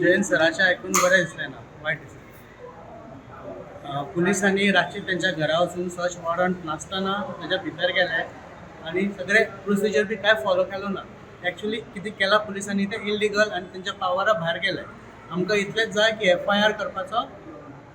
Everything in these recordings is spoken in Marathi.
जयंत सराचे ऐकून बरें दिसलें ना, वायट दिसलें. पुलिसांनी रातची त्यांच्या घरा वचून सर्च वॉरंट नासतना त्याच्या भितर गेले आणि सगळे प्रोसिजर बी काय फॉलो केलो ना. ॲक्च्युली कितें केलां पुलिसांनी तें इलिगल आनी त्यांच्या पावरा भायर गेलें. आमकां इतलेंच जाय की FIR करपाचो,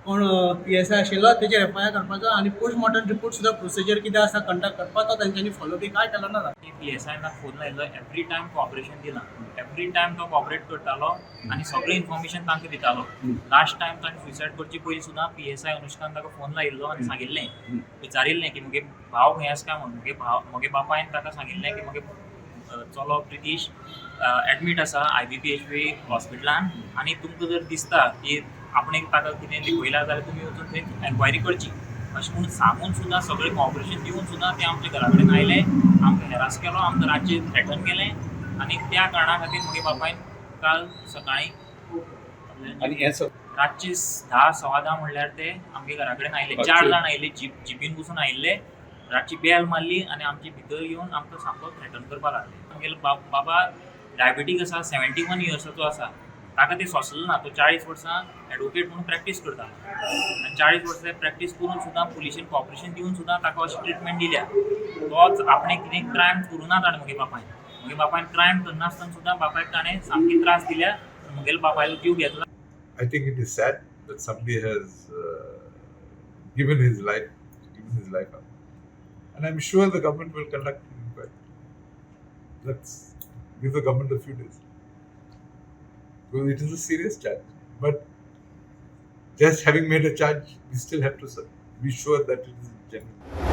कोण PSI आशिल्लो तेजेर FIR करपाचो आनी पोस्टमॉर्टम रिपोर्ट सुद्दां प्रोसिजर कितें आसा कंडक्ट करपाचो. तेंच्यांनी फॉलो बी काय केलो ना. PSI ना फोन लायलो, एवरी टायम कॉपरेशन दिलां, एवरी टायम तो कॉपरेट करतालो आनी सगळें इन्फॉर्मेशन तांकां दितालो. लास्ट टायम ताणें सुसायड करचे पयलीं सुद्दां PSI अनुष्कान ताका फोन लायिल्लो आनी सांगिल्लें, विचारिल्लें की मुगे भाव खंय आसा काय म्हणून. मुगे बापायन ताका सांगिल्लें की मुगे चलो प्रितीश एडमीट आसा IBPHP हॉस्पिटलान आनी तुमकां जर दिसता की आपणें ताका कितें लिपयलां जाल्यार तुमी वचून थंय एन्क्वायरी करची. अशें म्हणून सांगून सुद्दां सगळें कॉपरेशन दिवन सुद्दां ते आमच्या घरा कडेन आयले, आमकां हेरास केलो, आमकां रातचे थ्रेटन केलें आनी त्या कारणां खातीर म्हगे बापायन काल सकाळीं आणि हे रातचे 10:15 म्हणल्यार ते आमगे घरा कडेन आयले. 4 जाण आयिल्ले, जिपीन बसून आयिल्ले. रातची बेल मारली आनी आमचे भितर येवन आमकां सामको थ्रेटन करपाक लागले. आमगेलो बाबा डायबिटीक आसा, 71 इयर्साचो आसा. ताका ते सोंसलें ना. तो 40 वर्सां एडवोकेट म्हणून प्रॅक्टीस करता आनी 40 वर्सां प्रॅक्टीस करून सुद्दां पुलिशेन कॉपरेशन दिवन सुद्दां ताका अशी ट्रिटमेंट दिल्या. तोच आपणें कितें क्रायम करूं ना ताणें म्हगे बापायन क्रायम करनासतना सुद्दां बापायक ताणें सामकी त्रास दिल्या. म्हगेल्या बापायलो जीव घेतला. I think it is sad that somebody has given his life up, and I'm sure the government will conduct an inquiry. Let's give the government a few days, because it is a serious charge. But just having made a charge, we still have to be sure that it is genuine.